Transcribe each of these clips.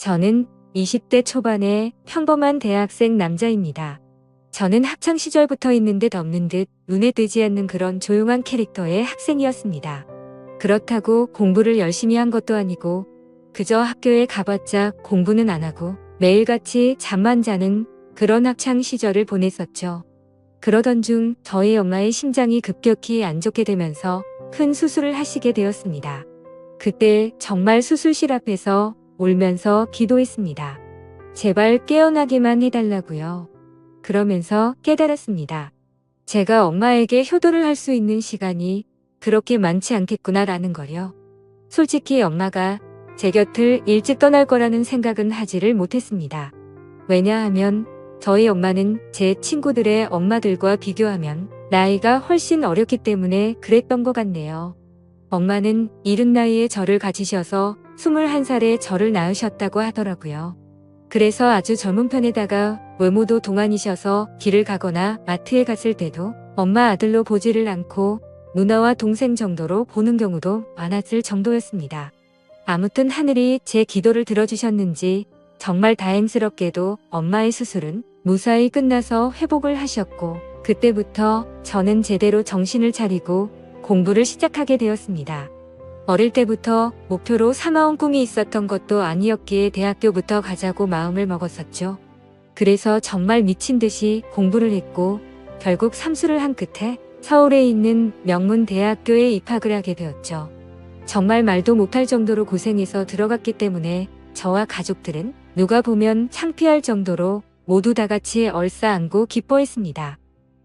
저는 20대 초반의 평범한 대학생 남자입니다. 저는 학창 시절부터 있는 듯 없는 듯 눈에 띄지 않는 그런 조용한 캐릭터의 학생이었습니다. 그렇다고 공부를 열심히 한 것도 아니고 그저 학교에 가봤자 공부는 안 하고 매일같이 잠만 자는 그런 학창 시절을 보냈었죠. 그러던 중 저희 엄마의 심장이 급격히 안 좋게 되면서 큰 수술을 하시게 되었습니다. 그때 정말 수술실 앞에서 울면서 기도했습니다. 제발 깨어나기만 해달라고요. 그러면서 깨달았습니다. 제가 엄마에게 효도를 할 수 있는 시간이 그렇게 많지 않겠구나라는 걸요. 솔직히 엄마가 제 곁을 일찍 떠날 거라는 생각은 하지를 못했습니다. 왜냐하면 저희 엄마는 제 친구들의 엄마들과 비교하면 나이가 훨씬 어렸기 때문에 그랬던 것 같네요. 엄마는 이른 나이에 저를 가지셔서 21살에 저를 낳으셨다고 하더라고요. 그래서 아주 젊은 편에다가 외모도 동안이셔서 길을 가거나 마트에 갔을 때도 엄마 아들로 보지를 않고 누나와 동생 정도로 보는 경우도 많았을 정도였습니다. 아무튼 하늘이 제 기도를 들어주셨는지 정말 다행스럽게도 엄마의 수술은 무사히 끝나서 회복을 하셨고 그때부터 저는 제대로 정신을 차리고 공부를 시작하게 되었습니다. 어릴 때부터 목표로 사나운 꿈이 있었던 것도 아니었기에 대학교부터 가자고 마음을 먹었었죠. 그래서 정말 미친 듯이 공부를 했고 결국 삼수를 한 끝에 서울에 있는 명문 대학교에 입학을 하게 되었죠. 정말 말도 못할 정도로 고생해서 들어갔기 때문에 저와 가족들은 누가 보면 창피할 정도로 모두 다 같이 얼싸안고 기뻐했습니다.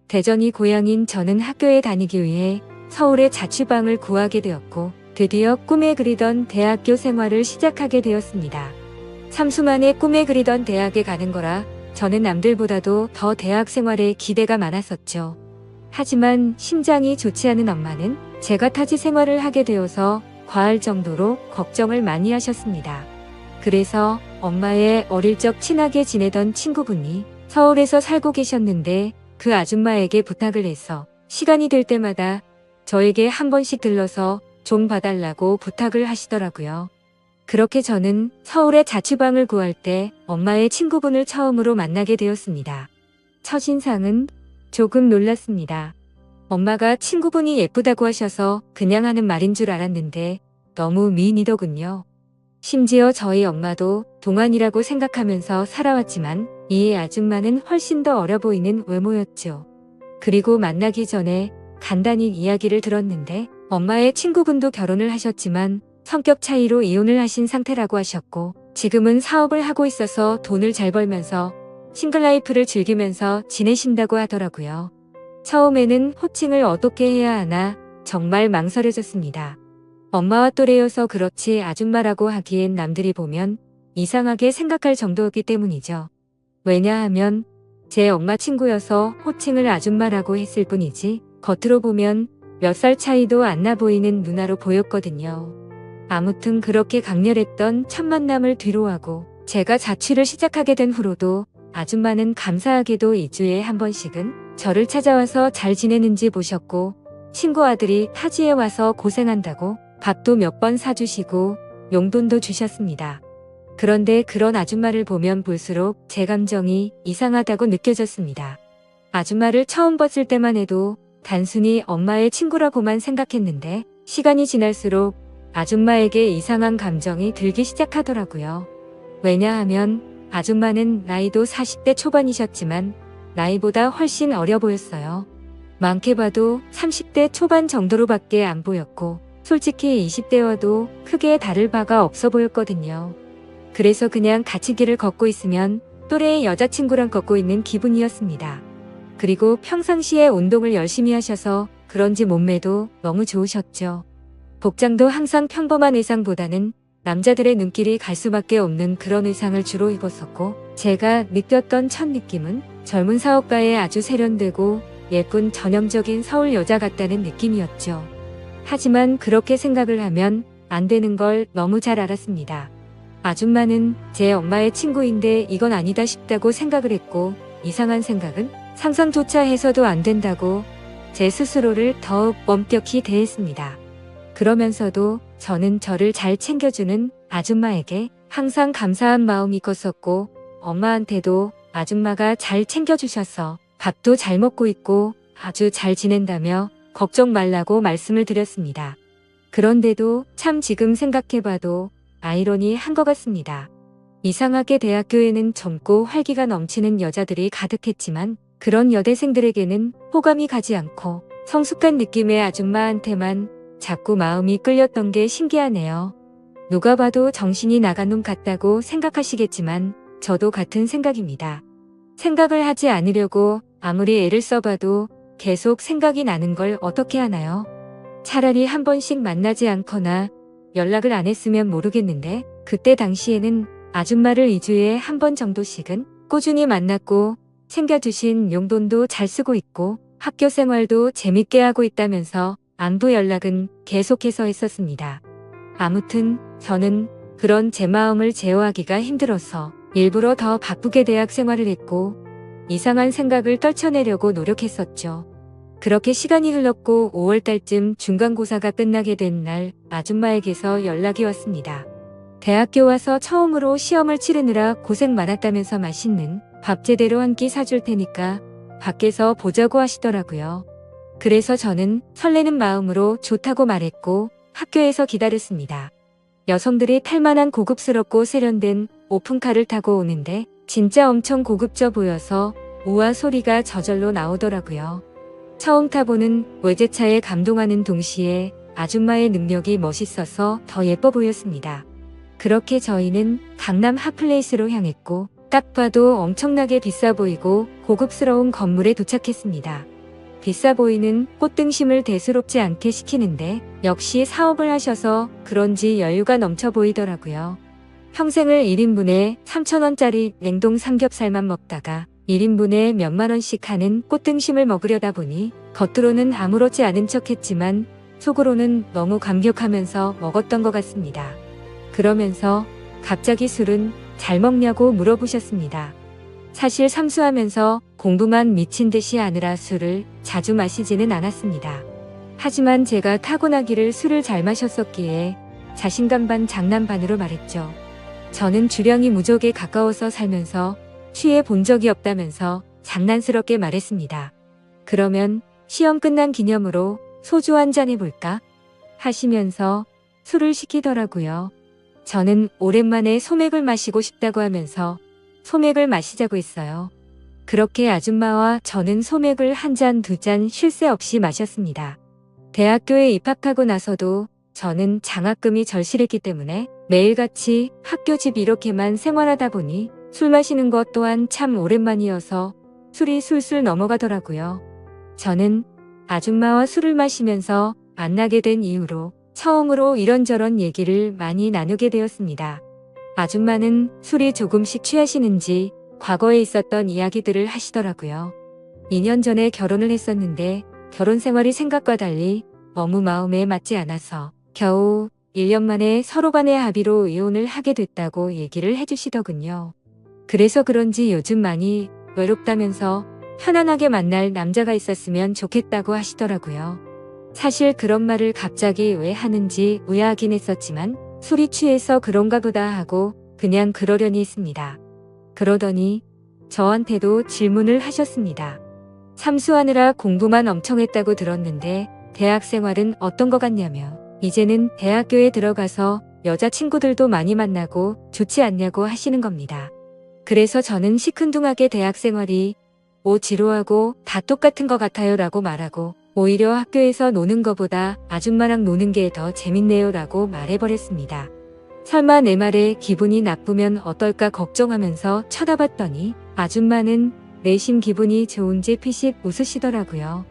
대전이 고향인 저는 학교에 다니기 위해 서울에 자취방을 구하게 되었고 드디어 꿈에 그리던 대학교 생활을 시작하게 되었습니다. 삼수 만에 꿈에 그리던 대학에 가는 거라 저는 남들보다도 더 대학 생활에 기대가 많았었죠. 하지만 심장이 좋지 않은 엄마는 제가 타지 생활을 하게 되어서 과할 정도로 걱정을 많이 하셨습니다. 그래서 엄마의 어릴 적 친하게 지내던 친구분이 서울에서 살고 계셨는데 그 아줌마에게 부탁을 해서 시간이 될 때마다 저에게 한 번씩 들러서 좀 봐달라고 부탁을 하시더라고요. 그렇게 저는 서울에 자취방을 구할 때 엄마의 친구분을 처음으로 만나게 되었습니다. 첫인상은 조금 놀랐습니다. 엄마가 친구분이 예쁘다고 하셔서 그냥 하는 말인 줄 알았는데 너무 미인이더군요. 심지어 저희 엄마도 동안이라고 생각하면서 살아왔지만 이 아줌마는 훨씬 더 어려 보이는 외모였죠. 그리고 만나기 전에 간단히 이야기를 들었는데 엄마의 친구분도 결혼을 하셨지만 성격 차이로 이혼을 하신 상태라고 하셨고 지금은 사업을 하고 있어서 돈을 잘 벌면서 싱글라이프를 즐기면서 지내신다고 하더라고요. 처음에는 호칭을 어떻게 해야 하나 정말 망설여졌습니다. 엄마와 또래여서 그렇지 아줌마라고 하기엔 남들이 보면 이상하게 생각할 정도였기 때문이죠. 왜냐하면 제 엄마 친구여서 호칭을 아줌마라고 했을 뿐이지 겉으로 보면 몇 살 차이도 안 나 보이는 누나로 보였거든요. 아무튼 그렇게 강렬했던 첫 만남을 뒤로하고 제가 자취를 시작하게 된 후로도 아줌마는 감사하게도 2주에 한 번씩은 저를 찾아와서 잘 지내는지 보셨고 친구 아들이 타지에 와서 고생한다고 밥도 몇 번 사주시고 용돈도 주셨습니다. 그런데 그런 아줌마를 보면 볼수록 제 감정이 이상하다고 느껴졌습니다. 아줌마를 처음 봤을 때만 해도 단순히 엄마의 친구라고만 생각했는데 시간이 지날수록 아줌마에게 이상한 감정이 들기 시작하더라고요. 왜냐하면 아줌마는 나이도 40대 초반이셨지만 나이보다 훨씬 어려 보였어요. 많게 봐도 30대 초반 정도로밖에 안 보였고 솔직히 20대와도 크게 다를 바가 없어 보였거든요. 그래서 그냥 같이 길을 걷고 있으면 또래의 여자친구랑 걷고 있는 기분이었습니다. 그리고 평상시에 운동을 열심히 하셔서 그런지 몸매도 너무 좋으셨죠. 복장도 항상 평범한 의상보다는 남자들의 눈길이 갈 수밖에 없는 그런 의상을 주로 입었었고 제가 느꼈던 첫 느낌은 젊은 사업가의 아주 세련되고 예쁜 전형적인 서울 여자 같다는 느낌이었죠. 하지만 그렇게 생각을 하면 안 되는 걸 너무 잘 알았습니다. 아줌마는 제 엄마의 친구인데 이건 아니다 싶다고 생각을 했고 이상한 생각은 상상조차 해서도 안 된다고 제 스스로를 더욱 엄격히 대했습니다. 그러면서도 저는 저를 잘 챙겨주는 아줌마에게 항상 감사한 마음이 컸었고 엄마한테도 아줌마가 잘 챙겨주셔서 밥도 잘 먹고 있고 아주 잘 지낸다며 걱정 말라고 말씀을 드렸습니다. 그런데도 참 지금 생각해봐도 아이러니한 것 같습니다. 이상하게 대학교에는 젊고 활기가 넘치는 여자들이 가득했지만 그런 여대생들에게는 호감이 가지 않고 성숙한 느낌의 아줌마한테만 자꾸 마음이 끌렸던 게 신기하네요. 누가 봐도 정신이 나간 놈 같다고 생각하시겠지만 저도 같은 생각입니다. 생각을 하지 않으려고 아무리 애를 써봐도 계속 생각이 나는 걸 어떻게 하나요? 차라리 한 번씩 만나지 않거나 연락을 안 했으면 모르겠는데 그때 당시에는 아줌마를 2주에 한 번 정도씩은 꾸준히 만났고 챙겨주신 용돈도 잘 쓰고 있고 학교 생활도 재밌게 하고 있다면서 안부 연락은 계속해서 했었습니다. 아무튼 저는 그런 제 마음을 제어하기가 힘들어서 일부러 더 바쁘게 대학 생활을 했고 이상한 생각을 떨쳐내려고 노력했었죠. 그렇게 시간이 흘렀고 5월달쯤 중간고사가 끝나게 된 날 아줌마에게서 연락이 왔습니다. 대학교 와서 처음으로 시험을 치르느라 고생 많았다면서 맛있는 밥 제대로 한 끼 사줄 테니까 밖에서 보자고 하시더라고요. 그래서 저는 설레는 마음으로 좋다고 말했고 학교에서 기다렸습니다. 여성들이 탈만한 고급스럽고 세련된 오픈카를 타고 오는데 진짜 엄청 고급져 보여서 우와 소리가 저절로 나오더라고요. 처음 타보는 외제차에 감동하는 동시에 아줌마의 능력이 멋있어서 더 예뻐 보였습니다. 그렇게 저희는 강남 핫플레이스로 향했고 딱 봐도 엄청나게 비싸 보이고 고급스러운 건물에 도착했습니다. 비싸 보이는 꽃등심을 대수롭지 않게 시키는데 역시 사업을 하셔서 그런지 여유가 넘쳐 보이더라고요. 평생을 1인분에 3,000원짜리 냉동 삼겹살만 먹다가 1인분에 몇만 원씩 하는 꽃등심을 먹으려다 보니 겉으로는 아무렇지 않은 척했지만 속으로는 너무 감격하면서 먹었던 것 같습니다. 그러면서 갑자기 술은 잘 먹냐고 물어보셨습니다. 사실 삼수하면서 공부만 미친 듯이 하느라 술을 자주 마시지는 않았습니다. 하지만 제가 타고나기를 술을 잘 마셨었기에 자신감 반 장난 반으로 말했죠. 저는 주량이 무적에 가까워서 살면서 취해 본 적이 없다면서 장난스럽게 말했습니다. 그러면 시험 끝난 기념으로 소주 한 잔 해볼까? 하시면서 술을 시키더라고요. 저는 오랜만에 소맥을 마시고 싶다고 하면서 소맥을 마시자고 했어요. 그렇게 아줌마와 저는 소맥을 한 잔, 두 잔 쉴 새 없이 마셨습니다. 대학교에 입학하고 나서도 저는 장학금이 절실했기 때문에 매일같이 학교 집 이렇게만 생활하다 보니 술 마시는 것 또한 참 오랜만이어서 술이 술술 넘어가더라고요. 저는 아줌마와 술을 마시면서 만나게 된 이후로 처음으로 이런저런 얘기를 많이 나누게 되었습니다. 아줌마는 술이 조금씩 취하시는지 과거에 있었던 이야기들을 하시더라고요. 2년 전에 결혼을 했었는데 결혼 생활이 생각과 달리 너무 마음에 맞지 않아서 겨우 1년 만에 서로 간의 합의로 이혼을 하게 됐다고 얘기를 해주시더군요. 그래서 그런지 요즘 많이 외롭다면서 편안하게 만날 남자가 있었으면 좋겠다고 하시더라고요. 사실 그런 말을 갑자기 왜 하는지 의아하긴 했었지만 술이 취해서 그런가 보다 하고 그냥 그러려니 했습니다. 그러더니 저한테도 질문을 하셨습니다. 삼수하느라 공부만 엄청 했다고 들었는데 대학 생활은 어떤 것 같냐며 이제는 대학교에 들어가서 여자친구들도 많이 만나고 좋지 않냐고 하시는 겁니다. 그래서 저는 시큰둥하게 대학 생활이 뭐 지루하고 다 똑같은 것 같아요 라고 말하고 오히려 학교에서 노는 것보다 아줌마랑 노는 게 더 재밌네요 라고 말해버렸습니다. 설마 내 말에 기분이 나쁘면 어떨까 걱정하면서 쳐다봤더니 아줌마는 내심 기분이 좋은지 피식 웃으시더라고요.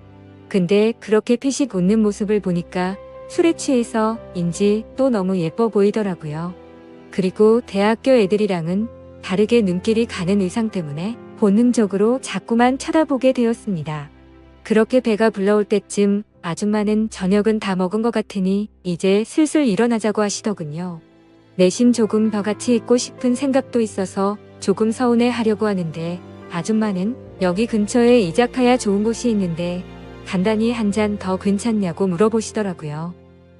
근데 그렇게 피식 웃는 모습을 보니까 술에 취해서인지 또 너무 예뻐 보이더라고요. 그리고 대학교 애들이랑은 다르게 눈길이 가는 의상 때문에 본능적으로 자꾸만 쳐다보게 되었습니다. 그렇게 배가 불러올 때쯤 아줌마는 저녁은 다 먹은 것 같으니 이제 슬슬 일어나자고 하시더군요. 내심 조금 더 같이 있고 싶은 생각도 있어서 조금 서운해 하려고 하는데 아줌마는 여기 근처에 이자카야 좋은 곳이 있는데 간단히 한 잔 더 괜찮냐고 물어보시더라고요.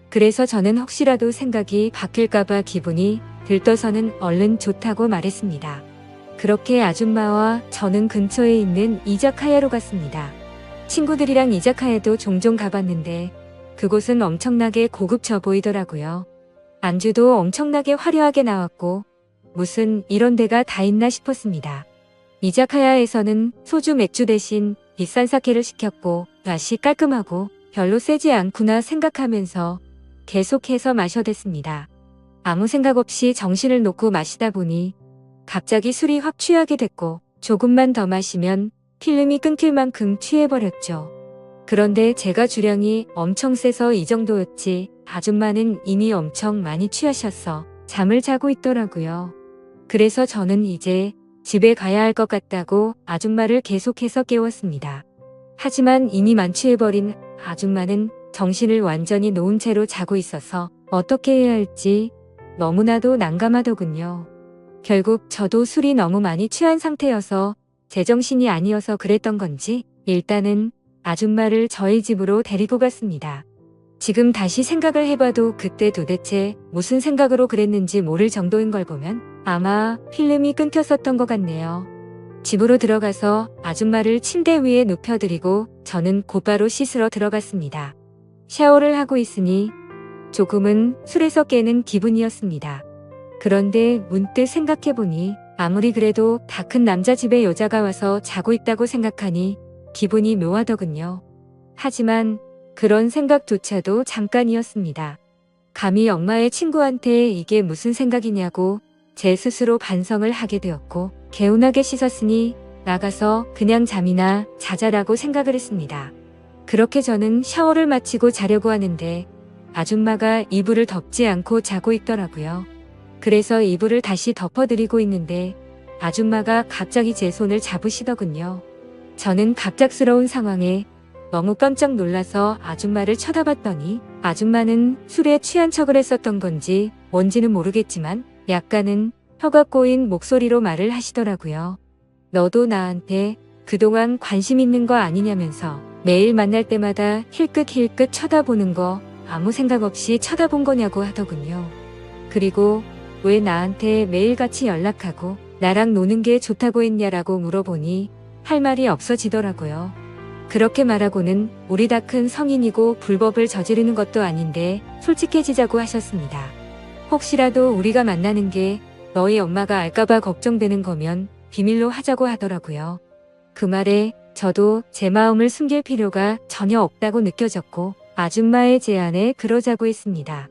그래서 저는 혹시라도 생각이 바뀔까봐 기분이 들떠서는 얼른 좋다고 말했습니다. 그렇게 아줌마와 저는 근처에 있는 이자카야로 갔습니다. 친구들이랑 이자카야도 종종 가봤는데 그곳은 엄청나게 고급져 보이더라고요. 안주도 엄청나게 화려하게 나왔고 무슨 이런 데가 다 있나 싶었습니다. 이자카야에서는 소주 맥주 대신 비싼 사케를 시켰고 맛이 깔끔하고 별로 세지 않구나 생각하면서 계속해서 마셔댔습니다. 아무 생각 없이 정신을 놓고 마시다 보니 갑자기 술이 확 취하게 됐고 조금만 더 마시면 필름이 끊길 만큼 취해버렸죠. 그런데 제가 주량이 엄청 세서 이 정도였지 아줌마는 이미 엄청 많이 취하셔서 잠을 자고 있더라고요. 그래서 저는 이제 집에 가야 할 것 같다고 아줌마를 계속해서 깨웠습니다. 하지만 이미 만취해버린 아줌마는 정신을 완전히 놓은 채로 자고 있어서 어떻게 해야 할지 너무나도 난감하더군요. 결국 저도 술이 너무 많이 취한 상태여서 제정신이 아니어서 그랬던 건지 일단은 아줌마를 저희 집으로 데리고 갔습니다. 지금 다시 생각을 해봐도 그때 도대체 무슨 생각으로 그랬는지 모를 정도인 걸 보면 아마 필름이 끊겼었던 것 같네요. 집으로 들어가서 아줌마를 침대 위에 눕혀드리고 저는 곧바로 씻으러 들어갔습니다. 샤워를 하고 있으니 조금은 술에서 깨는 기분이었습니다. 그런데 문득 생각해보니 아무리 그래도 다 큰 남자 집에 여자가 와서 자고 있다고 생각하니 기분이 묘하더군요. 하지만 그런 생각조차도 잠깐이었습니다. 감히 엄마의 친구한테 이게 무슨 생각이냐고 제 스스로 반성을 하게 되었고 개운하게 씻었으니 나가서 그냥 잠이나 자자라고 생각을 했습니다. 그렇게 저는 샤워를 마치고 자려고 하는데 아줌마가 이불을 덮지 않고 자고 있더라고요. 그래서 이불을 다시 덮어드리고 있는데 아줌마가 갑자기 제 손을 잡으시더군요. 저는 갑작스러운 상황에 너무 깜짝 놀라서 아줌마를 쳐다봤더니 아줌마는 술에 취한 척을 했었던 건지 뭔지는 모르겠지만 약간은 혀가 꼬인 목소리로 말을 하시더라고요. 너도 나한테 그동안 관심 있는 거 아니냐면서 매일 만날 때마다 힐끗힐끗 쳐다보는 거 아무 생각 없이 쳐다본 거냐고 하더군요. 그리고 왜 나한테 매일같이 연락하고 나랑 노는 게 좋다고 했냐라고 물어보니 할 말이 없어지더라고요. 그렇게 말하고는 우리 다 큰 성인이고 불법을 저지르는 것도 아닌데 솔직해지자고 하셨습니다. 혹시라도 우리가 만나는 게 너희 엄마가 알까봐 걱정되는 거면 비밀로 하자고 하더라고요. 그 말에 저도 제 마음을 숨길 필요가 전혀 없다고 느껴졌고 아줌마의 제안에 그러자고 했습니다.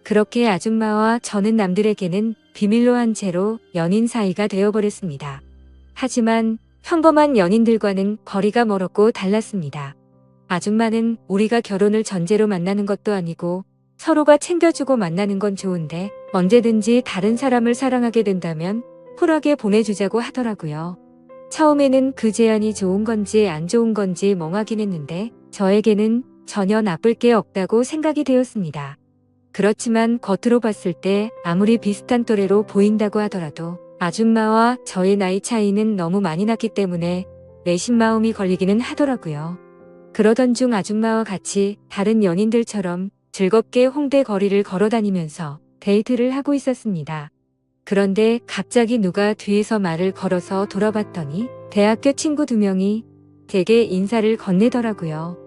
그렇게 아줌마와 저는 남들에게는 비밀로 한 채로 연인 사이가 되어버렸습니다. 하지만 평범한 연인들과는 거리가 멀었고 달랐습니다. 아줌마는 우리가 결혼을 전제로 만나는 것도 아니고 서로가 챙겨주고 만나는 건 좋은데 언제든지 다른 사람을 사랑하게 된다면 쿨하게 보내주자고 하더라고요. 처음에는 그 제안이 좋은 건지 안 좋은 건지 멍하긴 했는데 저에게는 전혀 나쁠 게 없다고 생각이 되었습니다. 그렇지만 겉으로 봤을 때 아무리 비슷한 또래로 보인다고 하더라도 아줌마와 저의 나이 차이는 너무 많이 났기 때문에 내심 마음이 걸리기는 하더라고요. 그러던 중 아줌마와 같이 다른 연인들처럼 즐겁게 홍대 거리를 걸어다니면서 데이트를 하고 있었습니다. 그런데 갑자기 누가 뒤에서 말을 걸어서 돌아봤더니 대학교 친구 2명이 제게 인사를 건네더라고요.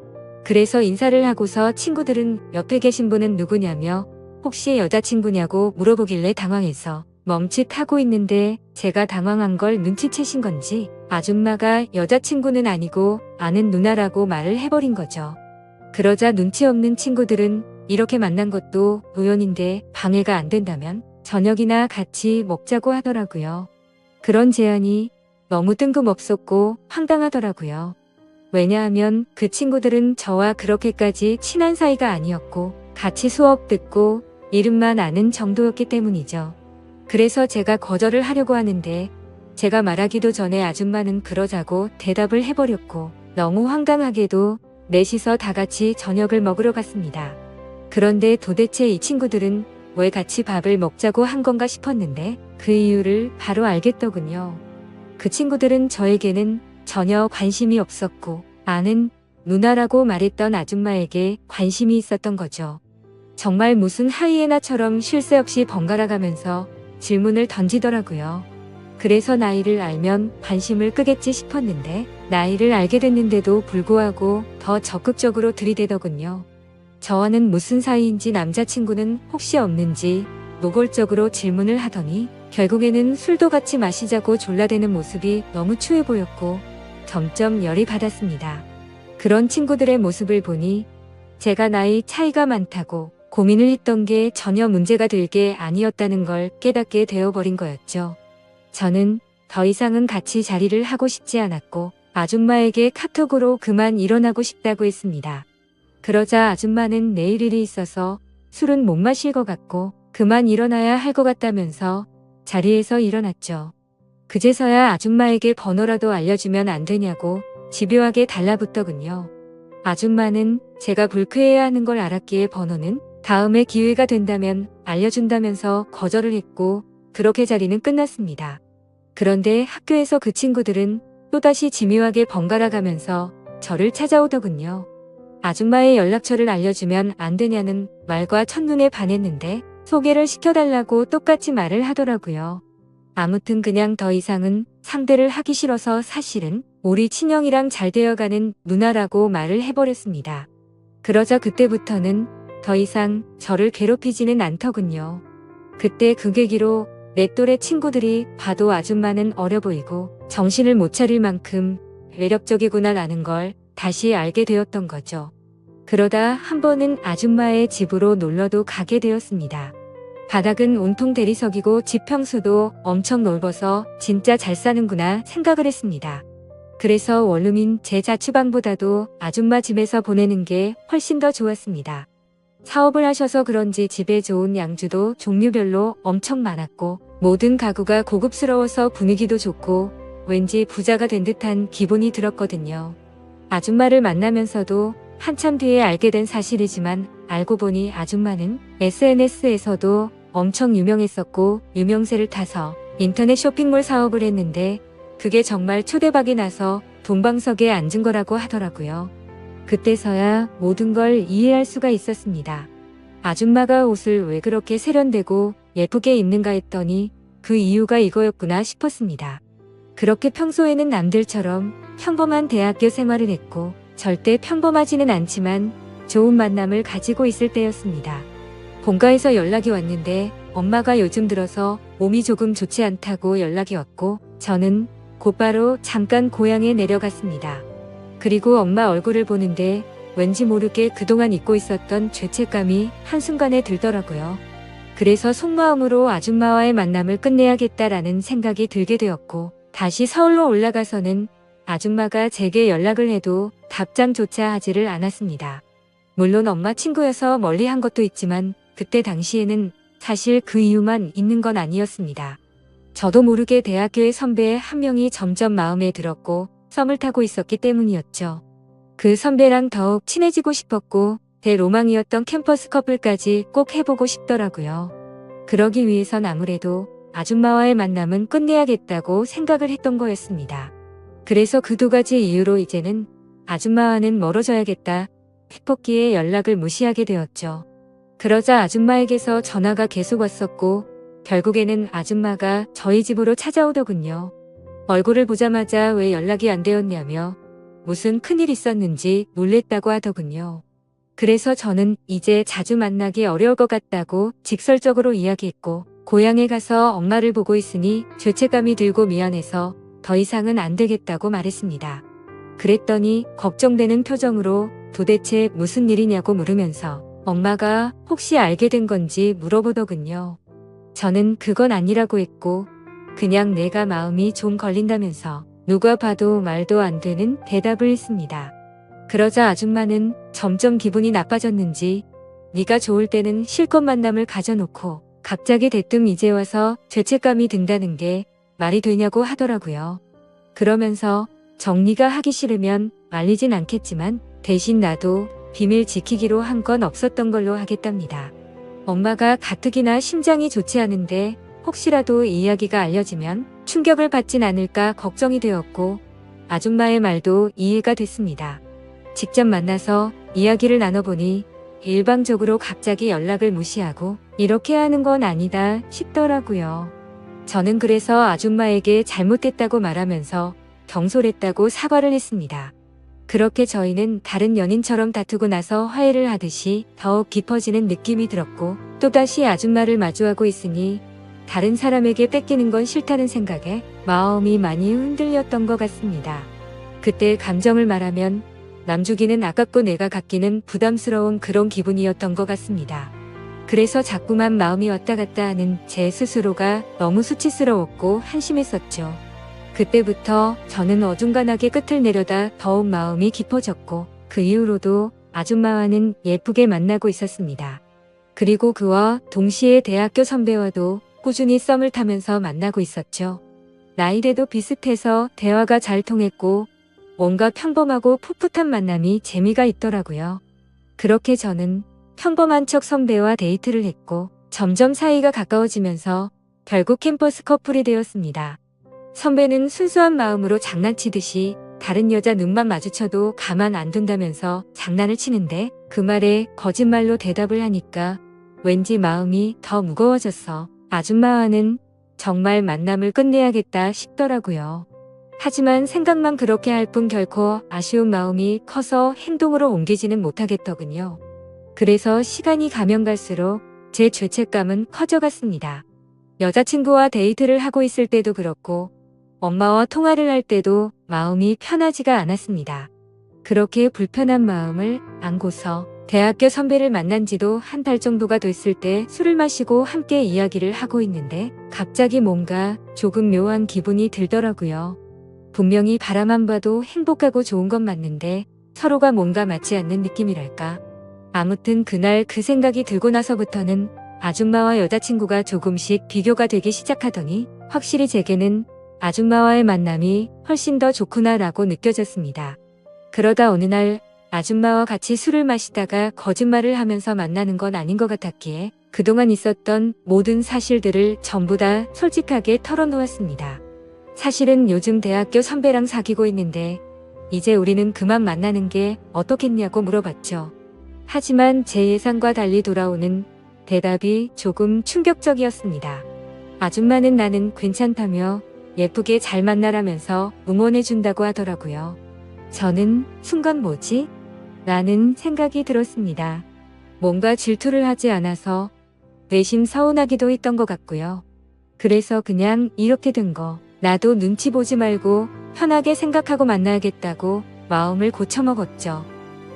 그래서 인사를 하고서 친구들은 옆에 계신 분은 누구냐며 혹시 여자친구냐고 물어보길래 당황해서 멈칫하고 있는데 제가 당황한 걸 눈치채신 건지 아줌마가 여자친구는 아니고 아는 누나라고 말을 해버린 거죠. 그러자 눈치 없는 친구들은 이렇게 만난 것도 우연인데 방해가 안 된다면 저녁이나 같이 먹자고 하더라고요. 그런 제안이 너무 뜬금없었고 황당하더라고요. 왜냐하면 그 친구들은 저와 그렇게까지 친한 사이가 아니었고 같이 수업 듣고 이름만 아는 정도였기 때문이죠. 그래서 제가 거절을 하려고 하는데 제가 말하기도 전에 아줌마는 그러자고 대답을 해버렸고 너무 황당하게도 넷이서 다 같이 저녁을 먹으러 갔습니다. 그런데 도대체 이 친구들은 왜 같이 밥을 먹자고 한 건가 싶었는데 그 이유를 바로 알겠더군요. 그 친구들은 저에게는 전혀 관심이 없었고 아는 누나라고 말했던 아줌마에게 관심이 있었던 거죠. 정말 무슨 하이에나처럼 쉴 새 없이 번갈아 가면서 질문을 던지더라고요. 그래서 나이를 알면 관심을 끄겠지 싶었는데 나이를 알게 됐는데도 불구하고 더 적극적으로 들이대더군요. 저와는 무슨 사이인지 남자친구는 혹시 없는지 노골적으로 질문을 하더니 결국에는 술도 같이 마시자고 졸라대는 모습이 너무 추해 보였고 점점 열이 받았습니다. 그런 친구들의 모습을 보니 제가 나이 차이가 많다고 고민을 했던 게 전혀 문제가 될 게 아니었다는 걸 깨닫게 되어버린 거였죠. 저는 더 이상은 같이 자리를 하고 싶지 않았고 아줌마에게 카톡으로 그만 일어나고 싶다고 했습니다. 그러자 아줌마는 내일 일이 있어서 술은 못 마실 것 같고 그만 일어나야 할 것 같다면서 자리에서 일어났죠. 그제서야 아줌마에게 번호라도 알려주면 안 되냐고 집요하게 달라붙더군요. 아줌마는 제가 불쾌해야 하는 걸 알았기에 번호는 다음에 기회가 된다면 알려준다면서 거절을 했고 그렇게 자리는 끝났습니다. 그런데 학교에서 그 친구들은 또다시 지묘하게 번갈아 가면서 저를 찾아오더군요. 아줌마의 연락처를 알려주면 안 되냐는 말과 첫눈에 반했는데 소개를 시켜달라고 똑같이 말을 하더라고요. 아무튼 그냥 더 이상은 상대를 하기 싫어서 사실은 우리 친형이랑 잘 되어가는 누나라고 말을 해버렸습니다. 그러자 그때부터는 더 이상 저를 괴롭히지는 않더군요. 그때 그 계기로 내 또래 친구들이 봐도 아줌마는 어려 보이고 정신을 못 차릴 만큼 매력적이구나라는 걸 다시 알게 되었던 거죠. 그러다 한 번은 아줌마의 집으로 놀러도 가게 되었습니다. 바닥은 온통 대리석이고 집 평수도 엄청 넓어서 진짜 잘 사는구나 생각을 했습니다. 그래서 원룸인 제 자취방보다도 아줌마 집에서 보내는 게 훨씬 더 좋았습니다. 사업을 하셔서 그런지 집에 좋은 양주도 종류별로 엄청 많았고 모든 가구가 고급스러워서 분위기도 좋고 왠지 부자가 된 듯한 기분이 들었거든요. 아줌마를 만나면서도 한참 뒤에 알게 된 사실이지만 알고 보니 아줌마는 SNS에서도 엄청 유명했었고 유명세를 타서 인터넷 쇼핑몰 사업을 했는데 그게 정말 초대박이 나서 돈방석에 앉은 거라고 하더라고요. 그때서야 모든 걸 이해할 수가 있었습니다. 아줌마가 옷을 왜 그렇게 세련되고 예쁘게 입는가 했더니 그 이유가 이거였구나 싶었습니다. 그렇게 평소에는 남들처럼 평범한 대학교 생활을 했고 절대 평범하지는 않지만 좋은 만남을 가지고 있을 때였습니다. 본가에서 연락이 왔는데 엄마가 요즘 들어서 몸이 조금 좋지 않다고 연락이 왔고 저는 곧바로 잠깐 고향에 내려갔습니다. 그리고 엄마 얼굴을 보는데 왠지 모르게 그동안 잊고 있었던 죄책감이 한순간에 들더라고요. 그래서 속마음으로 아줌마와의 만남을 끝내야겠다라는 생각이 들게 되었고 다시 서울로 올라가서는 아줌마가 제게 연락을 해도 답장조차 하지를 않았습니다. 물론 엄마 친구여서 멀리 한 것도 있지만 그때 당시에는 사실 그 이유만 있는 건 아니었습니다. 저도 모르게 대학교의 선배 한 명이 점점 마음에 들었고 썸을 타고 있었기 때문이었죠. 그 선배랑 더욱 친해지고 싶었고 제 로망이었던 캠퍼스 커플까지 꼭 해보고 싶더라고요. 그러기 위해선 아무래도 아줌마와의 만남은 끝내야겠다고 생각을 했던 거였습니다. 그래서 그 두 가지 이유로 이제는 아줌마와는 멀어져야겠다 싶었기에 연락을 무시하게 되었죠. 그러자 아줌마에게서 전화가 계속 왔었고 결국에는 아줌마가 저희 집으로 찾아오더군요. 얼굴을 보자마자 왜 연락이 안 되었냐며 무슨 큰일 있었는지 놀랬다고 하더군요. 그래서 저는 이제 자주 만나기 어려울 것 같다고 직설적으로 이야기했고 고향에 가서 엄마를 보고 있으니 죄책감이 들고 미안해서 더 이상은 안 되겠다고 말했습니다. 그랬더니 걱정되는 표정으로 도대체 무슨 일이냐고 물으면서 엄마가 혹시 알게 된 건지 물어보더군요. 저는 그건 아니라고 했고 그냥 내가 마음이 좀 걸린다면서 누가 봐도 말도 안 되는 대답을 했습니다. 그러자 아줌마는 점점 기분이 나빠졌는지 네가 좋을 때는 실컷 만남을 가져놓고 갑자기 대뜸 이제 와서 죄책감이 든다는 게 말이 되냐고 하더라고요. 그러면서 정리가 하기 싫으면 말리진 않겠지만 대신 나도 비밀 지키기로 한 건 없었던 걸로 하겠답니다. 엄마가 가뜩이나 심장이 좋지 않은데 혹시라도 이 이야기가 알려지면 충격을 받진 않을까 걱정이 되었고 아줌마의 말도 이해가 됐습니다. 직접 만나서 이야기를 나눠보니 일방적으로 갑자기 연락을 무시하고 이렇게 하는 건 아니다 싶더라고요. 저는 그래서 아줌마에게 잘못했다고 말하면서 경솔했다고 사과를 했습니다. 그렇게 저희는 다른 연인처럼 다투고 나서 화해를 하듯이 더욱 깊어지는 느낌이 들었고 또다시 아줌마를 마주하고 있으니 다른 사람에게 뺏기는 건 싫다는 생각에 마음이 많이 흔들렸던 것 같습니다. 그때 감정을 말하면 남주기는 아깝고 내가 갖기는 부담스러운 그런 기분이었던 것 같습니다. 그래서 자꾸만 마음이 왔다 갔다 하는 제 스스로가 너무 수치스러웠고 한심했었죠. 그때부터 저는 어중간하게 끝을 내려다 더욱 마음이 깊어졌고 그 이후로도 아줌마와는 예쁘게 만나고 있었습니다. 그리고 그와 동시에 대학교 선배와도 꾸준히 썸을 타면서 만나고 있었죠. 나이대도 비슷해서 대화가 잘 통했고 뭔가 평범하고 풋풋한 만남이 재미가 있더라고요. 그렇게 저는 평범한 척 선배와 데이트를 했고 점점 사이가 가까워지면서 결국 캠퍼스 커플이 되었습니다. 선배는 순수한 마음으로 장난치듯이 다른 여자 눈만 마주쳐도 가만 안 둔다면서 장난을 치는데 그 말에 거짓말로 대답을 하니까 왠지 마음이 더 무거워졌어 아줌마와는 정말 만남을 끝내야겠다 싶더라고요. 하지만 생각만 그렇게 할 뿐 결코 아쉬운 마음이 커서 행동으로 옮기지는 못하겠더군요. 그래서 시간이 가면 갈수록 제 죄책감은 커져갔습니다. 여자친구와 데이트를 하고 있을 때도 그렇고 엄마와 통화를 할 때도 마음이 편하지가 않았습니다. 그렇게 불편한 마음을 안고서 대학교 선배를 만난 지도 한 달 정도가 됐을 때 술을 마시고 함께 이야기를 하고 있는데 갑자기 뭔가 조금 묘한 기분이 들더라고요. 분명히 바라만 봐도 행복하고 좋은 건 맞는데 서로가 뭔가 맞지 않는 느낌이랄까. 아무튼 그날 그 생각이 들고 나서부터는 아줌마와 여자친구가 조금씩 비교가 되기 시작하더니 확실히 제게는 아줌마와의 만남이 훨씬 더 좋구나라고 느껴졌습니다. 그러다 어느 날 아줌마와 같이 술을 마시다가 거짓말을 하면서 만나는 건 아닌 것 같았기에 그동안 있었던 모든 사실들을 전부 다 솔직하게 털어놓았습니다. 사실은 요즘 대학교 선배랑 사귀고 있는데 이제 우리는 그만 만나는 게 어떻겠냐고 물어봤죠. 하지만 제 예상과 달리 돌아오는 대답이 조금 충격적이었습니다. 아줌마는 나는 괜찮다며 예쁘게 잘 만나라면서 응원해준다고 하더라고요. 저는 순간 뭐지? 라는 생각이 들었습니다. 뭔가 질투를 하지 않아서 내심 서운하기도 했던 것 같고요. 그래서 그냥 이렇게 된 거. 나도 눈치 보지 말고 편하게 생각하고 만나야겠다고 마음을 고쳐먹었죠.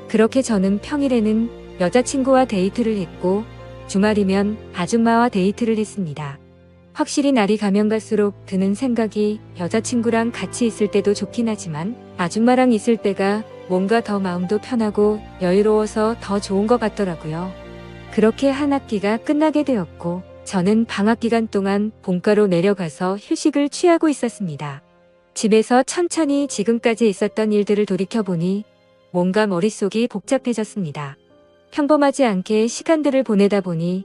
그렇게 저는 평일에는 여자친구와 데이트를 했고 주말이면 아줌마와 데이트를 했습니다. 확실히 날이 가면 갈수록 드는 생각이 여자친구랑 같이 있을 때도 좋긴 하지만 아줌마랑 있을 때가 뭔가 더 마음도 편하고 여유로워서 더 좋은 것 같더라고요. 그렇게 한 학기가 끝나게 되었고 저는 방학 기간 동안 본가로 내려가서 휴식을 취하고 있었습니다. 집에서 천천히 지금까지 있었던 일들을 돌이켜보니 뭔가 머릿속이 복잡해졌습니다. 평범하지 않게 시간들을 보내다 보니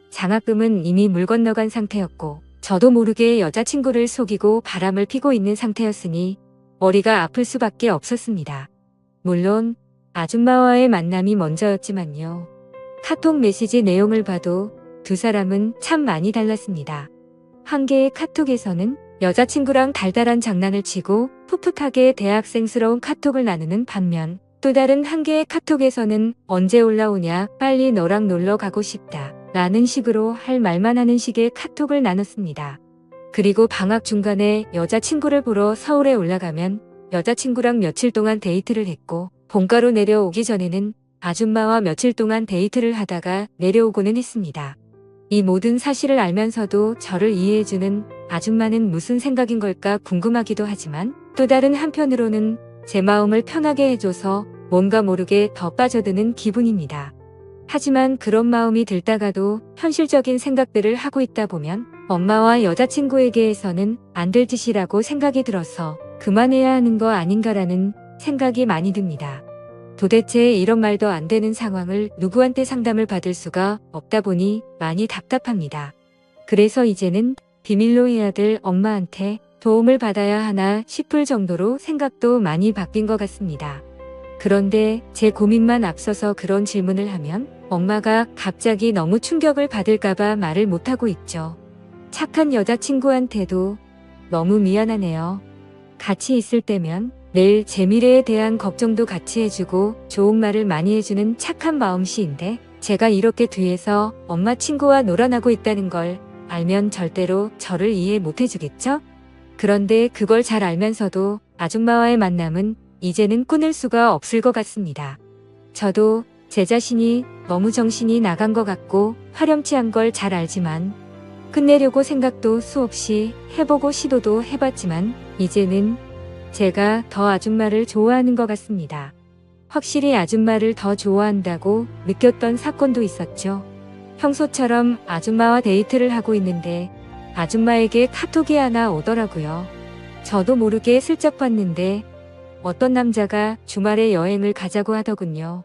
장학금은 이미 물 건너간 상태였고 저도 모르게 여자친구를 속이고 바람을 피고 있는 상태였으니 머리가 아플 수밖에 없었습니다. 물론 아줌마와의 만남이 먼저였지만요. 카톡 메시지 내용을 봐도 두 사람은 참 많이 달랐습니다. 한 개의 카톡에서는 여자친구랑 달달한 장난을 치고 풋풋하게 대학생스러운 카톡을 나누는 반면 또 다른 한 개의 카톡에서는 언제 올라오냐, 빨리 너랑 놀러 가고 싶다 라는 식으로 할 말만 하는 식의 카톡을 나눴습니다. 그리고 방학 중간에 여자친구를 보러 서울에 올라가면 여자친구랑 며칠 동안 데이트를 했고 본가로 내려오기 전에는 아줌마와 며칠 동안 데이트를 하다가 내려오고는 했습니다. 이 모든 사실을 알면서도 저를 이해해주는 아줌마는 무슨 생각인 걸까 궁금하기도 하지만 또 다른 한편으로는 제 마음을 편하게 해줘서 뭔가 모르게 더 빠져드는 기분입니다. 하지만 그런 마음이 들다가도 현실적인 생각들을 하고 있다 보면 엄마와 여자친구에게 해서는 안 될 짓이라고 생각이 들어서 그만해야 하는 거 아닌가라는 생각이 많이 듭니다. 도대체 이런 말도 안 되는 상황을 누구한테 상담을 받을 수가 없다 보니 많이 답답합니다. 그래서 이제는 비밀로 해야 될 엄마한테 도움을 받아야 하나 싶을 정도로 생각도 많이 바뀐 것 같습니다. 그런데 제 고민만 앞서서 그런 질문을 하면 엄마가 갑자기 너무 충격을 받을까봐 말을 못하고 있죠. 착한 여자친구한테도 너무 미안하네요. 같이 있을 때면 늘 제 미래에 대한 걱정도 같이 해주고 좋은 말을 많이 해주는 착한 마음씨인데 제가 이렇게 뒤에서 엄마 친구와 놀아나고 있다는 걸 알면 절대로 저를 이해 못 해주겠죠? 그런데 그걸 잘 알면서도 아줌마와의 만남은 이제는 끊을 수가 없을 것 같습니다. 저도 제 자신이 너무 정신이 나간 것 같고 화렴치한 걸 잘 알지만 끝내려고 생각도 수없이 해보고 시도도 해봤지만 이제는 제가 더 아줌마를 좋아하는 것 같습니다. 확실히 아줌마를 더 좋아한다고 느꼈던 사건도 있었죠. 평소처럼 아줌마와 데이트를 하고 있는데 아줌마에게 카톡이 하나 오더라고요. 저도 모르게 슬쩍 봤는데 어떤 남자가 주말에 여행을 가자고 하더군요.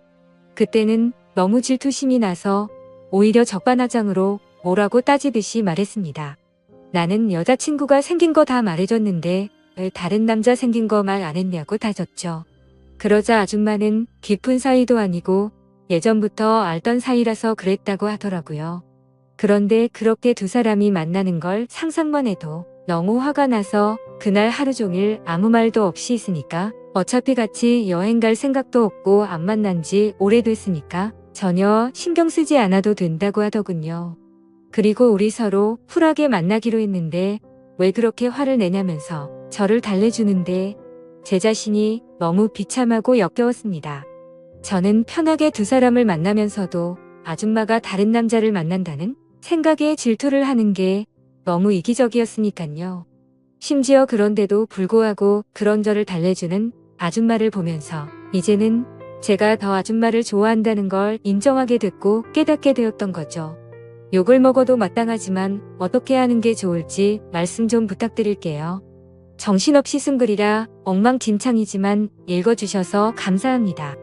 그때는 너무 질투심이 나서 오히려 적반하장으로 뭐라고 따지듯이 말했습니다. 나는 여자친구가 생긴 거 다 말해줬는데 왜 다른 남자 생긴 거 말 안 했냐고 따졌죠. 그러자 아줌마는 깊은 사이도 아니고 예전부터 알던 사이라서 그랬다고 하더라고요. 그런데 그렇게 두 사람이 만나는 걸 상상만 해도 너무 화가 나서 그날 하루 종일 아무 말도 없이 있으니까 어차피 같이 여행 갈 생각도 없고 안 만난 지 오래됐으니까 전혀 신경 쓰지 않아도 된다고 하더군요. 그리고 우리 서로 쿨하게 만나기로 했는데 왜 그렇게 화를 내냐면서 저를 달래주는데 제 자신이 너무 비참하고 역겨웠습니다. 저는 편하게 두 사람을 만나면서도 아줌마가 다른 남자를 만난다는 생각에 질투를 하는 게 너무 이기적이었으니깐요. 심지어 그런데도 불구하고 그런 저를 달래주는 아줌마를 보면서 이제는 제가 더 아줌마를 좋아한다는 걸 인정하게 됐고 깨닫게 되었던 거죠. 욕을 먹어도 마땅하지만 어떻게 하는 게 좋을지 말씀 좀 부탁드릴게요. 정신없이 쓴 글이라 엉망진창이지만 읽어주셔서 감사합니다.